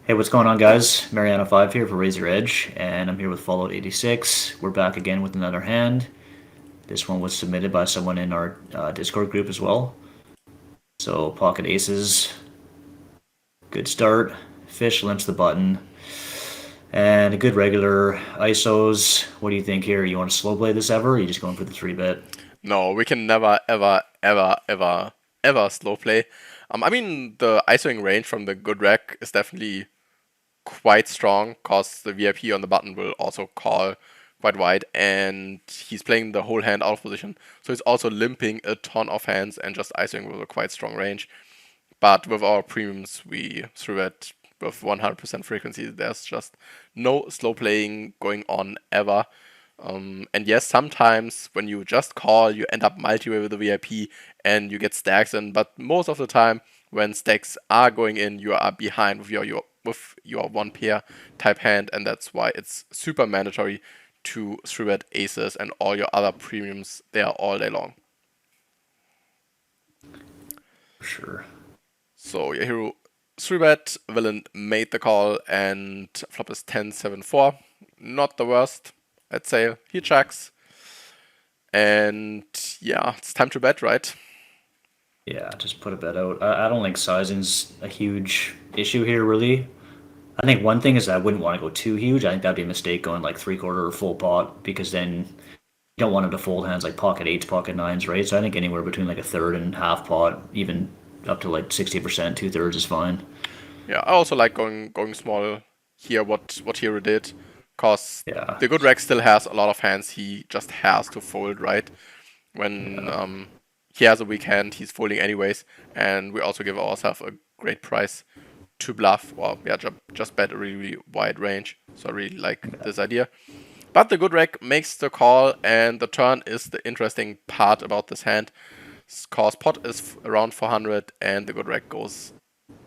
Hey, what's going on, guys? Mariana5 here for Razor Edge, and I'm here with Fallout 86. We're back again with another hand. This one was submitted by someone in our Discord group as well. So, pocket aces, good start. Fish limps the button, and a good regular ISOs. What do you think here? You want to slow play this ever, or are you just going for the 3-bet? No, we can never, ever, ever, ever, ever slow play. I mean, the ISOing range from the good rack is definitely quite strong, cause the VIP on the button will also call quite wide, and he's playing the whole hand out of position. So he's also limping a ton of hands and just ISOing with a quite strong range. But with our premiums, we threw it with 100% frequency. There's just no slow playing going on ever. And yes, sometimes when you just call, you end up multi-way with the VIP and you get stacks in. But most of the time, when stacks are going in, you are behind with your one pair type hand, and that's why it's super mandatory to 3-bet aces and all your other premiums there all day long. Sure. So your hero 3-bet, villain made the call, and flop is 10-7-4. Not the worst, I'd say. He checks. And yeah, it's time to bet, right? Yeah, just put a bet out. I don't think sizing's a huge issue here, really. I think one thing is I wouldn't want to go too huge. I think that'd be a mistake going like three-quarter or full pot because then you don't want him to fold hands like pocket eights, pocket nines, right? So I think anywhere between like a third and half pot, even up to like 60%, two-thirds is fine. Yeah, I also like going small here, what Hero did. Cause Yeah, the good rack still has a lot of hands he just has to fold, right? When yeah, he has a weak hand, he's folding anyways, and we also give ourselves a great price to bluff, or yeah, just bet a really, really wide range. So I really like this idea. But the good rack makes the call, and the turn is the interesting part about this hand. Cause pot is around 400, and the good rack goes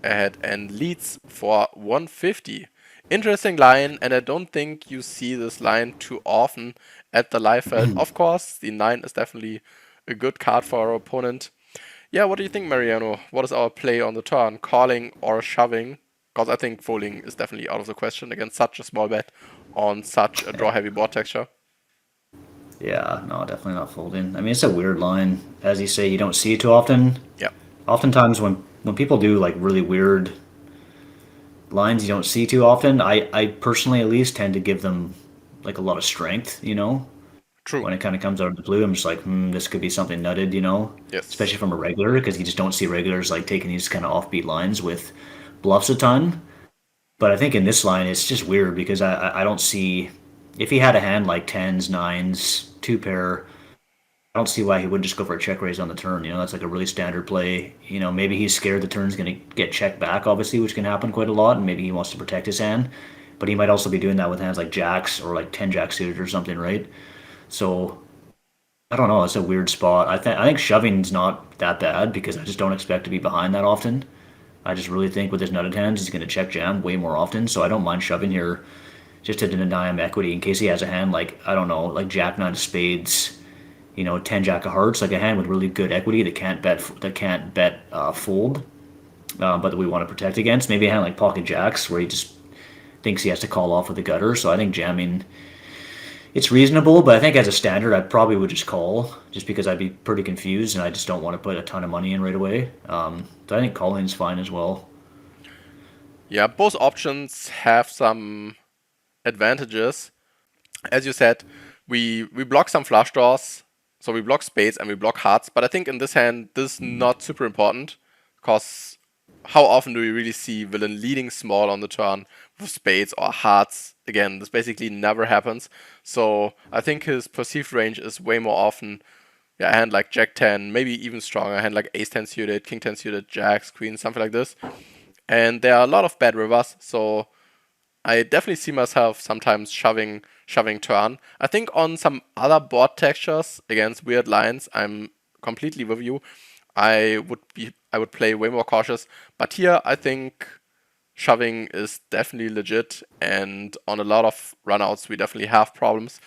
ahead and leads for 150. Interesting line, and I don't think you see this line too often at the live felt. Of course, the 9 is definitely a good card for our opponent. Yeah, what do you think, Mariano? What is our play on the turn? Calling or shoving? Because I think folding is definitely out of the question against such a small bet on such a draw yeah. heavy board texture. Yeah, no, definitely not folding. I mean, it's a weird line. As you say, you don't see it too often. Yeah, Oftentimes, when people do like really weird lines you don't see too often, I personally at least tend to give them like a lot of strength, true. when it kind of comes out of the blue. I'm just like, this could be something nutted, Yes. especially from a regular, because you just don't see regulars like taking these kind of offbeat lines with bluffs a ton. But I think in this line, it's just weird because I don't see if he had a hand like tens, nines, two pair. I don't see why he wouldn't just go for a check raise on the turn. That's like a really standard play. Maybe he's scared the turn's going to get checked back, obviously, which can happen quite a lot, and maybe he wants to protect his hand. But he might also be doing that with hands like jacks or like 10 jack suited or something, right? So I don't know. It's a weird spot. I think shoving's not that bad because I just don't expect to be behind that often. I just really think with his nutted hands, he's going to check jam way more often. So I don't mind shoving here just to deny him equity in case he has a hand like, I don't know, like jack nine of spades, 10 jack of hearts, like a hand with really good equity that can't bet fold, but that we want to protect against. Maybe a hand like pocket jacks where he just thinks he has to call off with the gutter. So I think jamming it's reasonable, but I think as a standard, I probably would just call just because I'd be pretty confused and I just don't want to put a ton of money in right away. So I think calling is fine as well. Yeah, both options have some advantages. As you said, we block some flush draws, so we block spades and we block hearts. But I think in this hand, this is not super important, because how often do we really see villain leading small on the turn with spades or hearts? Again, this basically never happens. So I think his perceived range is way more often, yeah, a hand like Jack 10, maybe even stronger, a hand like Ace 10 suited, King 10 suited, Jacks, Queens, something like this. And there are a lot of bad rivers, so I definitely see myself sometimes shoving turn. I think on some other board textures against weird lines, I'm completely with you. I would play way more cautious, but here I think shoving is definitely legit, and on a lot of runouts we definitely have problems.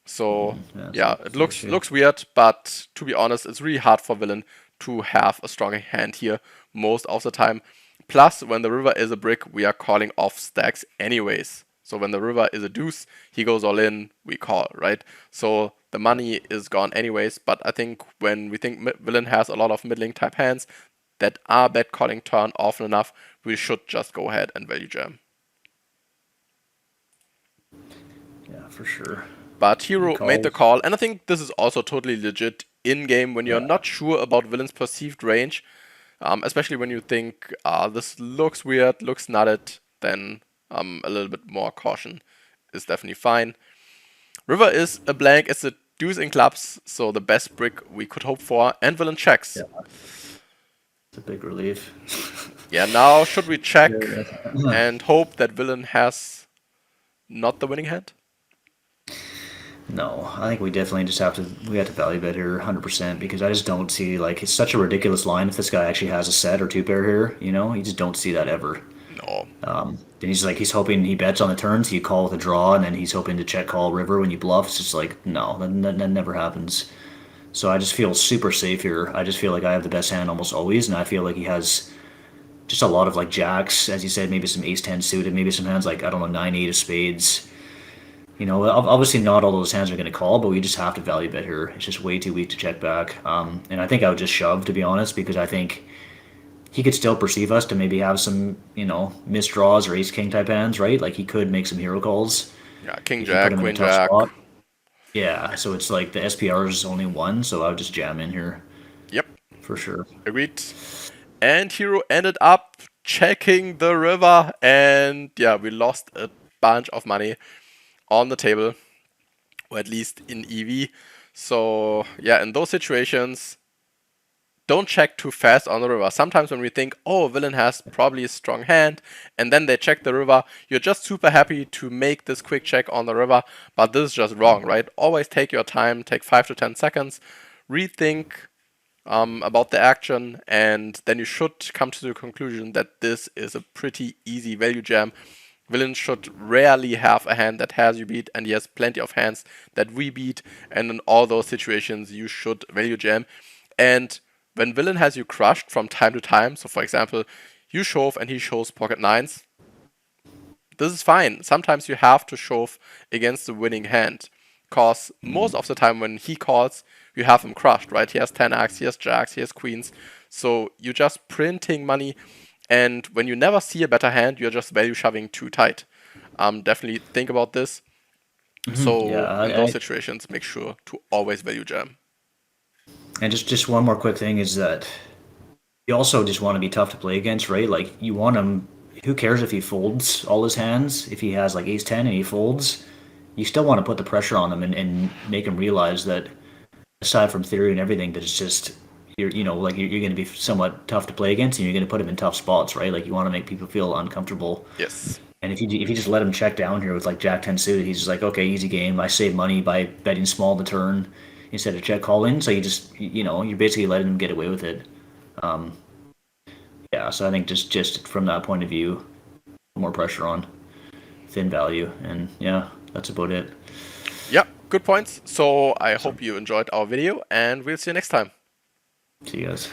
So Yeah, yeah, it it's the looks issue. looks weird, but to be honest, it's really hard for villain to have a strong hand here most of the time. Plus, when the river is a brick, we are calling off stacks anyways. So when the river is a deuce, he goes all in, we call, right? So the money is gone anyways, but I think when we think villain has a lot of middling type hands that are bet calling turn often enough, we should just go ahead and value jam. Yeah, for sure. But Hero made the Calls. call, and I think this is also totally legit in-game when you're Yeah. not sure about villain's perceived range, especially when you think this looks weird, looks nutted, then a little bit more caution is definitely fine. River is a blank, it's a deuce in clubs, so the best brick we could hope for, and villain checks. Yeah. It's a big relief. Yeah, now should we check Yeah. and hope that villain has not the winning hand? No, I think we definitely just we have to value bet here 100% because I just don't see like it's such a ridiculous line if this guy actually has a set or two pair here, you know? You just don't see that ever. No. Then he's hoping he bets on the turns, you call with a draw, and then he's hoping to check call river when you bluff. It's just like no, that never happens. So I just feel super safe here. I just feel like I have the best hand almost always, and I feel like he has just a lot of like jacks, as you said, maybe some ace ten suited, maybe some hands like I don't know 9-8 of spades. You know, obviously not all those hands are going to call, but we just have to value bet here. It's just way too weak to check back. And I think I would just shove, to be honest, because I think he could still perceive us to maybe have some, you know, missed draws or ace king type hands, right? Like he could make some hero calls Yeah, king if you put jack, him in a queen tough jack. spot. Yeah, so it's like the SPR is only one, so I would just jam in here Yep, for sure. agreed. And Hero ended up checking the river, and yeah, we lost a bunch of money on the table, or at least in EV. So yeah, in those situations, don't check too fast on the river. Sometimes when we think, oh, a villain has probably a strong hand, and then they check the river, you're just super happy to make this quick check on the river, but this is just wrong, right? Always take your time, take 5 to 10 seconds, rethink about the action, and then you should come to the conclusion that this is a pretty easy value jam. Villain should rarely have a hand that has you beat, and he has plenty of hands that we beat, and in all those situations you should value jam. And when villain has you crushed from time to time, so for example, you shove and he shows pocket nines, this is fine. Sometimes you have to shove against the winning hand, cause most of the time when he calls, you have him crushed, right? He has 10x, he has jacks, he has queens, so you're just printing money, and when you never see a better hand, you're just value shoving too tight. Definitely think about this. Yeah, So in those situations, make sure to always value jam. and just one more quick thing is that you also just want to be tough to play against, right? Like you want him. Who cares if he folds all his hands? If he has like ace ten and he folds, you still want to put the pressure on him and make him realize that aside from theory and everything, that it's just you're going to be somewhat tough to play against, and you're going to put him in tough spots, right? Like you want to make people feel uncomfortable. Yes. And if you just let him check down here with like Jack 10 suited, he's just like, okay, easy game. I save money by betting small the turn instead of check calling. So you're basically letting him get away with it. Yeah, so I think just from that point of view, more pressure on thin value, and yeah, that's about it. Yeah, good points. So I hope you enjoyed our video, and we'll see you next time. See you guys.